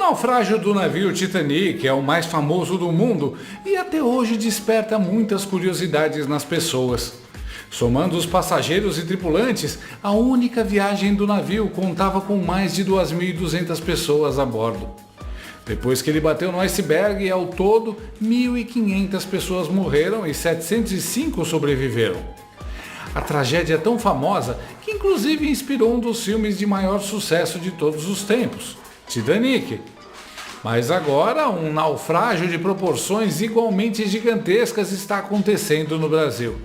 naufrágio do navio Titanic é o mais famoso do mundo e até hoje desperta muitas curiosidades nas pessoas. Somando os passageiros e tripulantes, a única viagem do navio contava com mais de 2.200 pessoas a bordo. Depois que ele bateu no iceberg, ao todo, 1.500 pessoas morreram e 705 sobreviveram. A tragédia é tão famosa que inclusive inspirou um dos filmes de maior sucesso de todos os tempos, Titanic. Mas agora um naufrágio de proporções igualmente gigantescas está acontecendo no Brasil.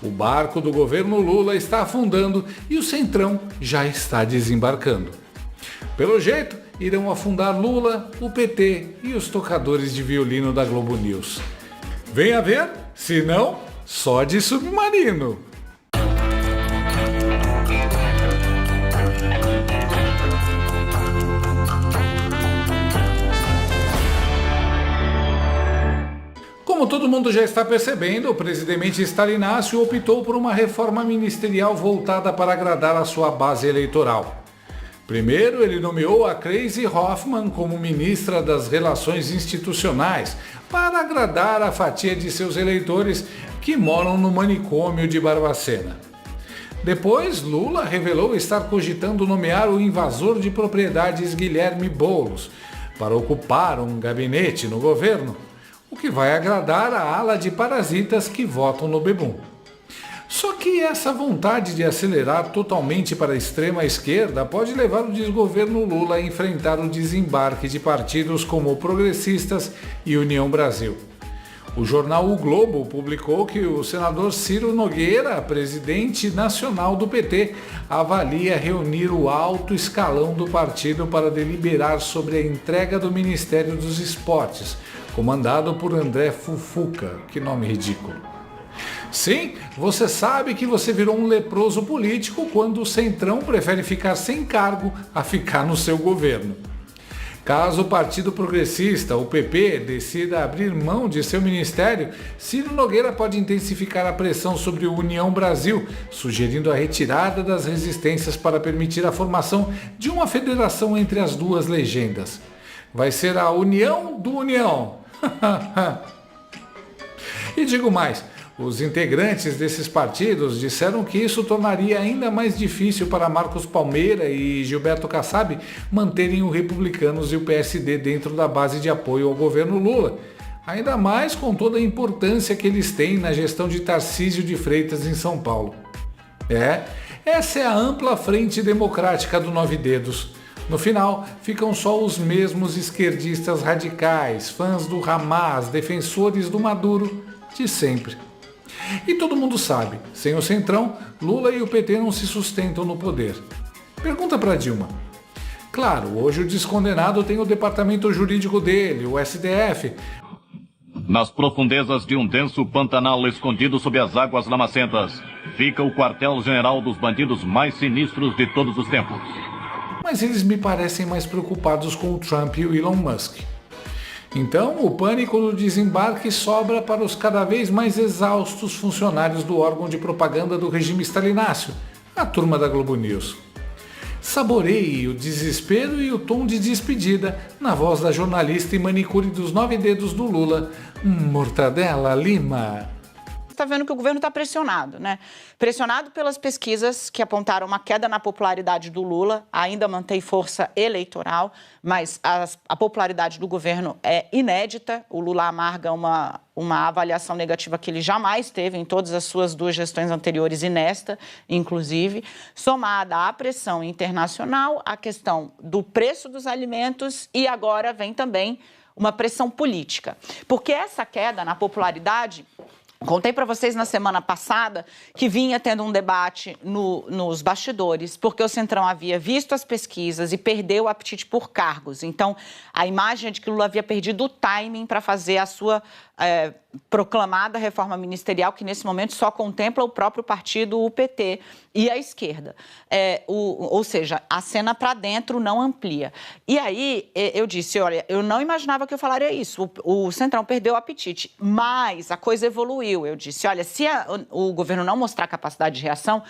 O barco do governo Lula está afundando e o Centrão já está desembarcando. Pelo jeito, irão afundar Lula, o PT e os tocadores de violino da Globo News. Venha ver, se não, só de submarino. Como todo mundo já está percebendo, o presidente Stalinácio optou por uma reforma ministerial voltada para agradar a sua base eleitoral. Primeiro, ele nomeou a Gleisi Hoffmann como ministra das Relações Institucionais para agradar a fatia de seus eleitores que moram no manicômio de Barbacena. Depois, Lula revelou estar cogitando nomear o invasor de propriedades Guilherme Boulos para ocupar um gabinete no governo, o que vai agradar a ala de parasitas que votam no Bebum. Só que essa vontade de acelerar totalmente para a extrema esquerda pode levar o desgoverno Lula a enfrentar o desembarque de partidos como Progressistas e União Brasil. O jornal O Globo publicou que o senador Ciro Nogueira, presidente nacional do PT, avalia reunir o alto escalão do partido para deliberar sobre a entrega do Ministério dos Esportes, comandado por André Fufuca. Que nome ridículo. Sim, você sabe que você virou um leproso político quando o Centrão prefere ficar sem cargo a ficar no seu governo. Caso o Partido Progressista, o PP, decida abrir mão de seu ministério, Ciro Nogueira pode intensificar a pressão sobre o União Brasil, sugerindo a retirada das resistências para permitir a formação de uma federação entre as duas legendas. Vai ser a União do União. E digo mais, os integrantes desses partidos disseram que isso tornaria ainda mais difícil para Marcos Palmeira e Gilberto Kassab manterem o Republicanos e o PSD dentro da base de apoio ao governo Lula, ainda mais com toda a importância que eles têm na gestão de Tarcísio de Freitas em São Paulo. Essa é a ampla frente democrática do Nove Dedos. No final, ficam só os mesmos esquerdistas radicais, fãs do Hamas, defensores do Maduro, de sempre. E todo mundo sabe, sem o Centrão, Lula e o PT não se sustentam no poder. Pergunta para Dilma. Claro, hoje o descondenado tem o departamento jurídico dele, o STF. Nas profundezas de um denso pantanal escondido sob as águas lamacentas, fica o quartel-general dos bandidos mais sinistros de todos os tempos. Mas eles me parecem mais preocupados com o Trump e o Elon Musk. Então, o pânico do desembarque sobra para os cada vez mais exaustos funcionários do órgão de propaganda do regime stalinácio, a turma da Globo News. Saboreie o desespero e o tom de despedida na voz da jornalista e manicure dos Nove Dedos do Lula, Mortadela Lima. Está vendo que o governo está pressionado, né? Pressionado pelas pesquisas que apontaram uma queda na popularidade do Lula, ainda mantém força eleitoral, mas a popularidade do governo é inédita. O Lula amarga uma avaliação negativa que ele jamais teve em todas as suas duas gestões anteriores e nesta, inclusive, somada à pressão internacional, à questão do preço dos alimentos e agora vem também uma pressão política. Porque essa queda na popularidade... Contei para vocês na semana passada que vinha tendo um debate nos bastidores, porque o Centrão havia visto as pesquisas e perdeu o apetite por cargos. Então, a imagem é de que Lula havia perdido o timing para fazer a sua proclamada reforma ministerial, que nesse momento só contempla o próprio partido, o PT, e a esquerda. Ou seja, a cena para dentro não amplia. E aí eu disse, olha, eu não imaginava que eu falaria isso. O Centrão perdeu o apetite, mas a coisa evoluiu. concluiu. Eu disse, olha, se o governo não mostrar capacidade de reação,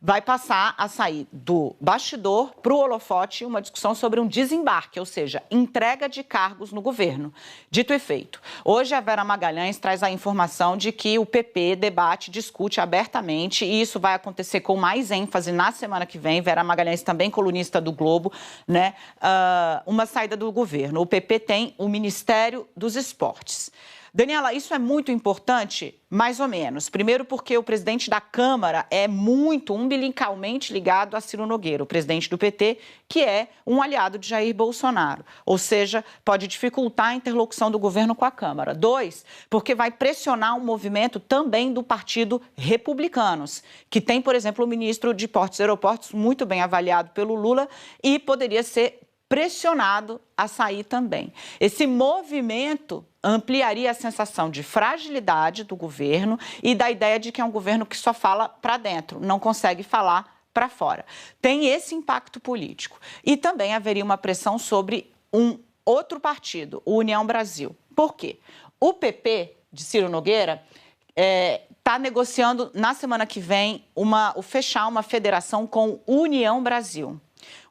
vai passar a sair do bastidor para o holofote uma discussão sobre um desembarque, ou seja, entrega de cargos no governo. Dito e feito, hoje a Vera Magalhães traz a informação de que o PP debate, discute abertamente, e isso vai acontecer com mais ênfase na semana que vem. Vera Magalhães, também colunista do Globo, né? Uma saída do governo. O PP tem o Ministério dos Esportes. Daniela, isso é muito importante, mais ou menos. Primeiro porque o presidente da Câmara é muito umbilicalmente ligado a Ciro Nogueira, o presidente do PT, que é um aliado de Jair Bolsonaro. Ou seja, pode dificultar a interlocução do governo com a Câmara. 2, porque vai pressionar um movimento também do Partido Republicanos, que tem, por exemplo, o ministro de Portos e Aeroportos, muito bem avaliado pelo Lula, e poderia ser pressionado a sair também. Esse movimento ampliaria a sensação de fragilidade do governo e da ideia de que é um governo que só fala para dentro, não consegue falar para fora. Tem esse impacto político. E também haveria uma pressão sobre um outro partido, o União Brasil. Por quê? O PP de Ciro Nogueira está negociando na semana que vem fechar uma federação com União Brasil.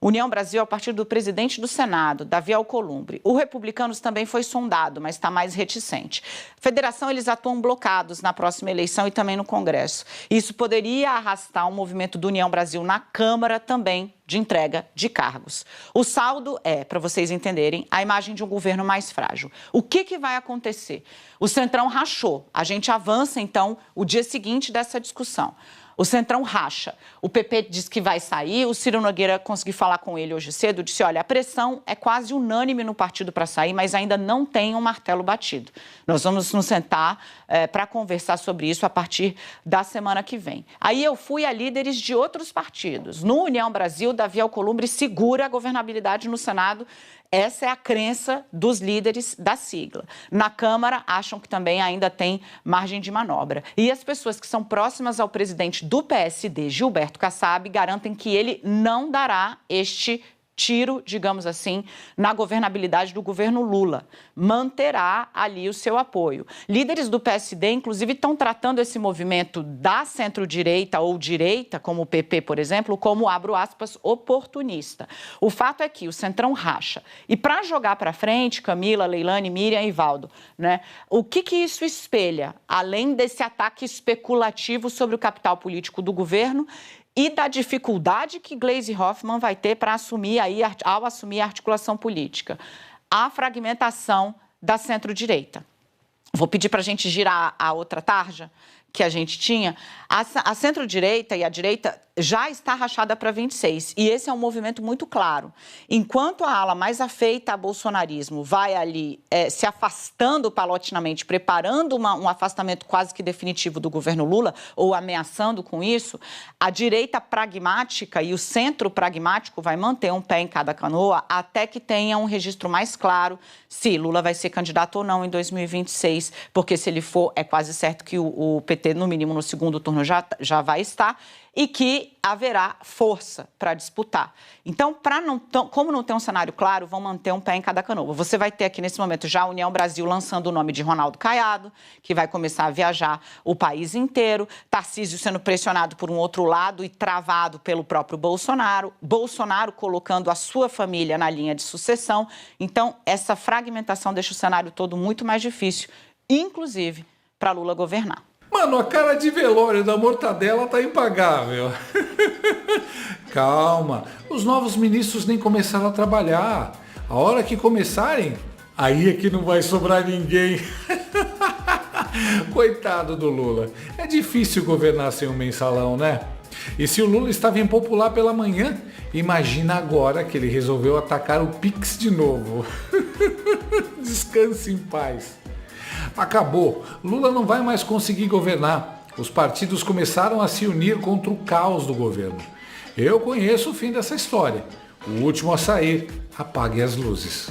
União Brasil é o partido do presidente do Senado, Davi Alcolumbre. O Republicanos também foi sondado, mas está mais reticente. Federação, eles atuam blocados na próxima eleição e também no Congresso. Isso poderia arrastar um movimento do União Brasil na Câmara também de entrega de cargos. O saldo é, para vocês entenderem, a imagem de um governo mais frágil. O que vai acontecer? O Centrão rachou. A gente avança, então, o dia seguinte dessa discussão. O Centrão racha. O PP diz que vai sair, o Ciro Nogueira consegui falar com ele hoje cedo, disse, olha, a pressão é quase unânime no partido para sair, mas ainda não tem um martelo batido. Nós vamos nos sentar para conversar sobre isso a partir da semana que vem. Aí eu fui a líderes de outros partidos. No União Brasil, Davi Alcolumbre segura a governabilidade no Senado. Essa é a crença dos líderes da sigla. Na Câmara, acham que também ainda tem margem de manobra. E as pessoas que são próximas ao presidente do PSD, Gilberto Kassab, garantem que ele não dará este tiro, digamos assim, na governabilidade do governo Lula. Manterá ali o seu apoio. Líderes do PSD, inclusive, estão tratando esse movimento da centro-direita ou direita, como o PP, por exemplo, como, abro aspas, oportunista. O fato é que o Centrão racha. E para jogar para frente, Camila, Leilane, Miriam e Valdo, né, o que isso espelha, além desse ataque especulativo sobre o capital político do governo e da dificuldade que Gleisi Hoffmann vai ter para assumir ao assumir a articulação política? A fragmentação da centro-direita. Vou pedir para a gente girar a outra tarja que a gente tinha. A centro-direita e a direita já está rachada para 26, e esse é um movimento muito claro. Enquanto a ala mais afeita ao bolsonarismo vai ali se afastando paulatinamente, preparando um afastamento quase que definitivo do governo Lula, ou ameaçando com isso, a direita pragmática e o centro pragmático vai manter um pé em cada canoa até que tenha um registro mais claro se Lula vai ser candidato ou não em 2026, porque se ele for, é quase certo que o PT, no mínimo no segundo turno, já vai estar, e que haverá força para disputar. Então, como não tem um cenário claro, vão manter um pé em cada canoa. Você vai ter aqui, nesse momento, já a União Brasil lançando o nome de Ronaldo Caiado, que vai começar a viajar o país inteiro, Tarcísio sendo pressionado por um outro lado e travado pelo próprio Bolsonaro, Bolsonaro colocando a sua família na linha de sucessão. Então, essa fragmentação deixa o cenário todo muito mais difícil, inclusive para Lula governar. Mano, a cara de velório da Mortadela tá impagável. Calma, os novos ministros nem começaram a trabalhar. A hora que começarem, aí é que não vai sobrar ninguém. Coitado do Lula. É difícil governar sem um mensalão, né? E se o Lula estava impopular pela manhã, imagina agora que ele resolveu atacar o Pix de novo. Descanse em paz. Acabou. Lula não vai mais conseguir governar. Os partidos começaram a se unir contra o caos do governo. Eu conheço o fim dessa história. O último a sair, apague as luzes.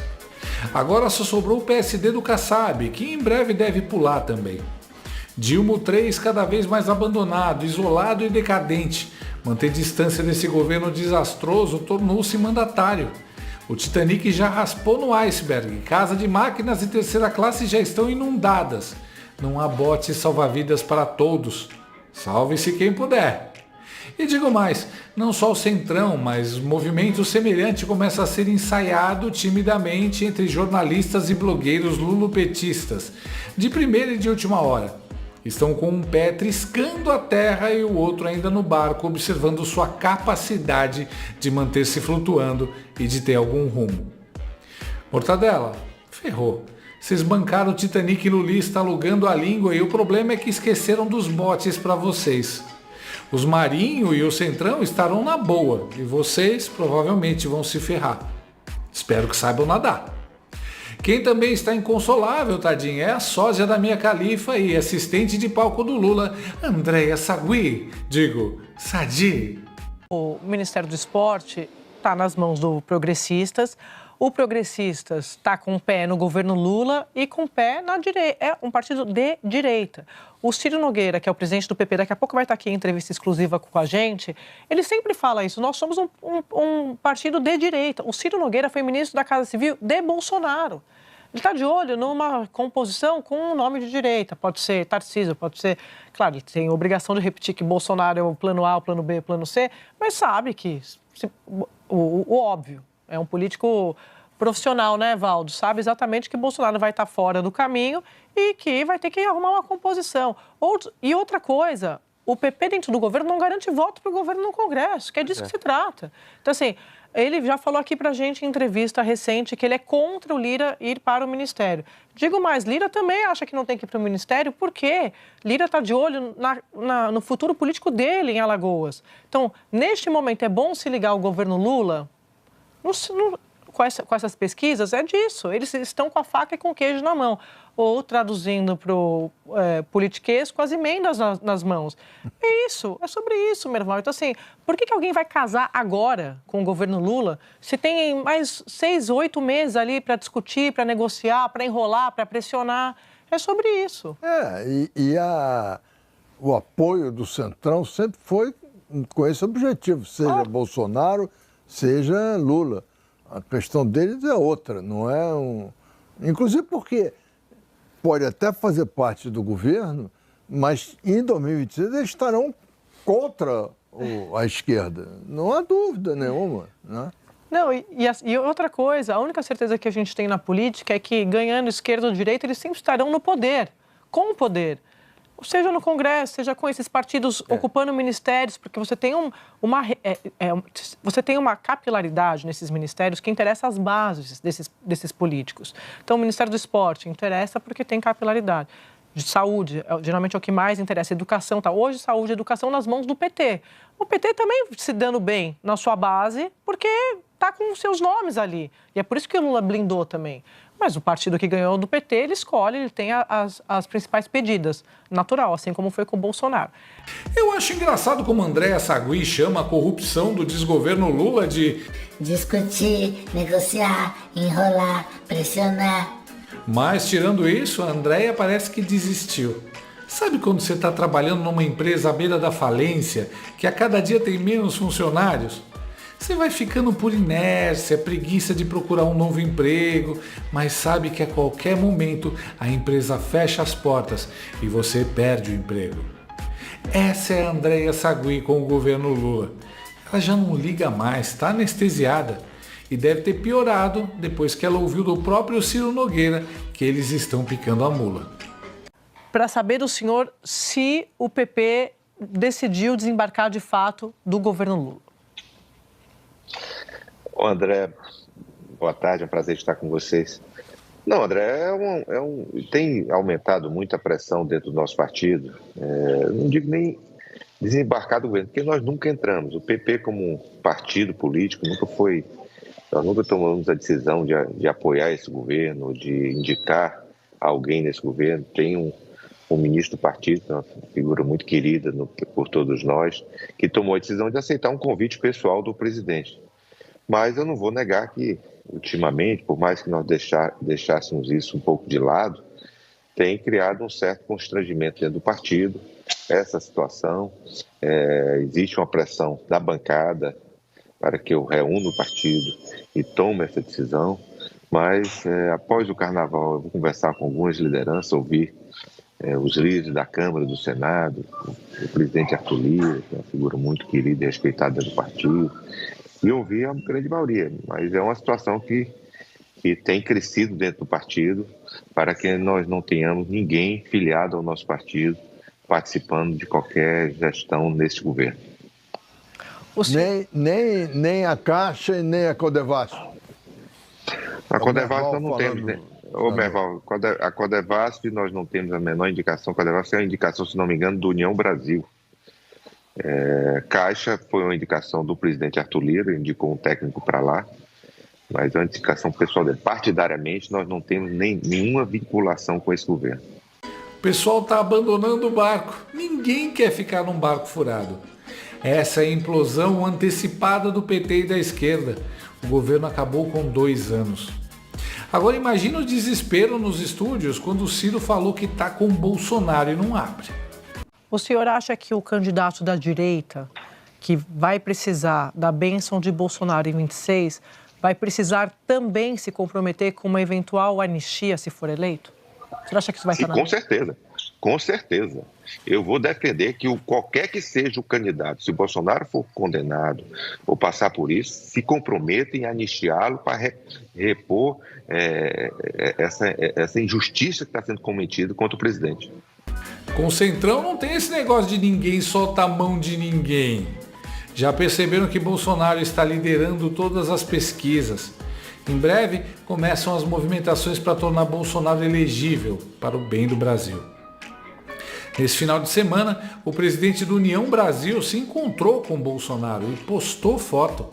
Agora só sobrou o PSD do Kassab, que em breve deve pular também. Dilma III cada vez mais abandonado, isolado e decadente. Manter distância desse governo desastroso tornou-se mandatário. O Titanic já raspou no iceberg, casa de máquinas e terceira classe já estão inundadas. Não há bote salva-vidas para todos. Salve-se quem puder. E digo mais, não só o Centrão, mas movimento semelhante começa a ser ensaiado timidamente entre jornalistas e blogueiros lulopetistas, de primeira e de última hora. Estão com um pé triscando a terra e o outro ainda no barco, observando sua capacidade de manter-se flutuando e de ter algum rumo. Mortadela, ferrou. Vocês bancaram o Titanic lulista alugando a língua e o problema é que esqueceram dos botes para vocês. Os Marinho e o Centrão estarão na boa e vocês provavelmente vão se ferrar. Espero que saibam nadar. Quem também está inconsolável, tadinha, é a sósia da minha califa e assistente de palco do Lula, Andréa Sagui, Sadi. O Ministério do Esporte está nas mãos do Progressistas. O Progressistas está com o pé no governo Lula e com o pé na direita. É um partido de direita. O Ciro Nogueira, que é o presidente do PP, daqui a pouco vai estar aqui em entrevista exclusiva com a gente, ele sempre fala isso. Nós somos um partido de direita. O Ciro Nogueira foi ministro da Casa Civil de Bolsonaro. Ele está de olho numa composição com um nome de direita. Pode ser Tarcísio, pode ser... Claro, ele tem a obrigação de repetir que Bolsonaro é o plano A, o plano B, o plano C, mas sabe que o óbvio. É um político profissional, né, Valdo? Sabe exatamente que Bolsonaro vai estar fora do caminho e que vai ter que arrumar uma composição. E outra coisa, o PP dentro do governo não garante voto para o governo no Congresso, que é disso que se trata. Então, assim, ele já falou aqui para a gente em entrevista recente que ele é contra o Lira ir para o Ministério. Digo mais, Lira também acha que não tem que ir para o Ministério, porque Lira está de olho no futuro político dele em Alagoas. Então, neste momento, é bom se ligar ao governo Lula? Com essas pesquisas, é disso. Eles estão com a faca e com o queijo na mão. Ou, traduzindo para o politiquês, com as emendas nas mãos. É isso, é sobre isso, meu irmão. Então, assim, por que alguém vai casar agora com o governo Lula se tem mais 6, 8 meses ali para discutir, para negociar, para enrolar, para pressionar? É sobre isso. O apoio do Centrão sempre foi com esse objetivo, seja Bolsonaro, seja Lula. A questão deles é outra, não é um... Inclusive porque pode até fazer parte do governo, mas em 2026 eles estarão contra a esquerda. Não há dúvida nenhuma, né? Não, e outra coisa, a única certeza que a gente tem na política é que ganhando esquerda ou direita, eles sempre estarão no poder, com o poder. Seja no Congresso, seja com esses partidos ocupando ministérios, porque você tem você tem uma capilaridade nesses ministérios que interessa às bases desses políticos. Então, o Ministério do Esporte interessa porque tem capilaridade. De saúde, geralmente é o que mais interessa. Educação, tá? Hoje, saúde e educação nas mãos do PT. O PT também se dando bem na sua base, porque está com os seus nomes ali. E é por isso que o Lula blindou também. Mas o partido que ganhou do PT, ele escolhe, ele tem as principais pedidas. Natural, assim como foi com o Bolsonaro. Eu acho engraçado como Andréa Sagui chama a corrupção do desgoverno Lula de... discutir, negociar, enrolar, pressionar. Mas, tirando isso, a Andréa parece que desistiu. Sabe quando você está trabalhando numa empresa à beira da falência, que a cada dia tem menos funcionários? Você vai ficando por inércia, preguiça de procurar um novo emprego, mas sabe que a qualquer momento a empresa fecha as portas e você perde o emprego. Essa é a Andréa Sagui com o governo Lula. Ela já não liga mais, está anestesiada. E deve ter piorado depois que ela ouviu do próprio Ciro Nogueira que eles estão picando a mula. Para saber do senhor se o PP decidiu desembarcar de fato do governo Lula. Ô André, boa tarde, é um prazer estar com vocês. Não, André, tem aumentado muito a pressão dentro do nosso partido. Não digo nem desembarcar do governo, porque nós nunca entramos. O PP, como partido político, nós nunca tomamos a decisão de apoiar esse governo, de indicar alguém nesse governo. Tem um ministro do partido, uma figura muito querida por todos nós, que tomou a decisão de aceitar um convite pessoal do presidente. Mas eu não vou negar que, ultimamente, por mais que nós deixássemos isso um pouco de lado, tem criado um certo constrangimento dentro do partido, essa situação. Existe uma pressão da bancada para que eu reúna o partido e tome essa decisão, mas após o Carnaval eu vou conversar com algumas lideranças, ouvir os líderes da Câmara, do Senado, o presidente Arthur Lira, que é uma figura muito querida e respeitada do partido, e ouvir a grande maioria. Mas é uma situação que tem crescido dentro do partido para que nós não tenhamos ninguém filiado ao nosso partido participando de qualquer gestão nesse governo. Nem a Caixa e nem a Codevasf. A Codevasf nós não temos, né? Merval, a Codevasf nós não temos a menor indicação. A Codevasf é uma indicação, se não me engano, do União Brasil. Caixa foi uma indicação do presidente Arthur Lira, indicou um técnico para lá, mas é uma indicação pessoal dele. Partidariamente, nós não temos nenhuma vinculação com esse governo. O pessoal está abandonando o barco. Ninguém quer ficar num barco furado. Essa é a implosão antecipada do PT e da esquerda. O governo acabou com 2 anos. Agora imagina o desespero nos estúdios quando o Ciro falou que está com o Bolsonaro e não abre. O senhor acha que o candidato da direita, que vai precisar da bênção de Bolsonaro em 26, vai precisar também se comprometer com uma eventual anistia se for eleito? O senhor acha que isso vai estar na lista? Com certeza. Eu vou defender que qualquer que seja o candidato, se o Bolsonaro for condenado ou passar por isso, se comprometa em anistiá-lo para repor essa injustiça que está sendo cometida contra o presidente. Com o Centrão não tem esse negócio de ninguém solta a mão de ninguém. Já perceberam que Bolsonaro está liderando todas as pesquisas. Em breve começam as movimentações para tornar Bolsonaro elegível para o bem do Brasil. Nesse final de semana, o presidente do União Brasil se encontrou com Bolsonaro e postou foto.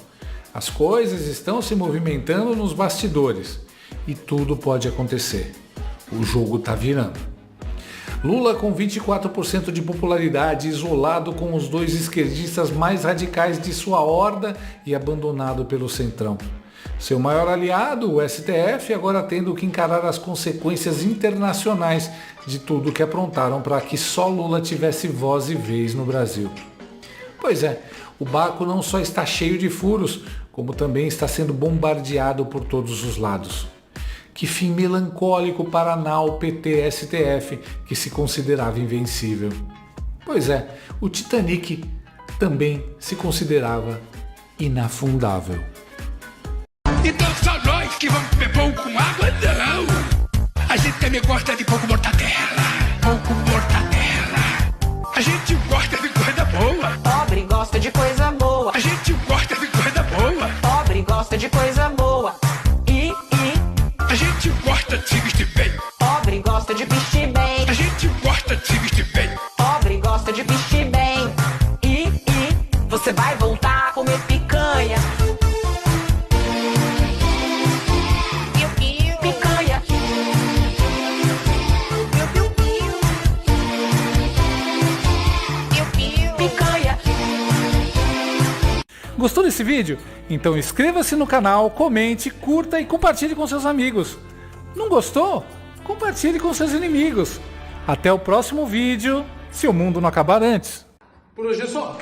As coisas estão se movimentando nos bastidores e tudo pode acontecer. O jogo está virando. Lula com 24% de popularidade, isolado com os 2 esquerdistas mais radicais de sua horda e abandonado pelo Centrão. Seu maior aliado, o STF, agora tendo que encarar as consequências internacionais de tudo que aprontaram para que só Lula tivesse voz e vez no Brasil. Pois é, o barco não só está cheio de furos, como também está sendo bombardeado por todos os lados. Que fim melancólico para a nau PT-STF, que se considerava invencível. Pois é, o Titanic também se considerava inafundável. Então só nós que vamos beber pão com água, não. A gente também gosta de pouco mortadela. Pouco mortadela. A gente gosta de coisa boa. Pobre gosta de coisa boa. A gente gosta de coisa boa. Pobre gosta de coisa boa. A gente gosta de se vestir bem. Pobre gosta de vestir bem. A gente gosta de se vestir bem. Pobre gosta de vestir bem. Você vai voltar a comer picanha. Picanha. Picanha. Gostou desse vídeo? Então inscreva-se no canal, comente, curta e compartilhe com seus amigos. Não gostou? Compartilhe com seus inimigos. Até o próximo vídeo, se o mundo não acabar antes. Por hoje é só.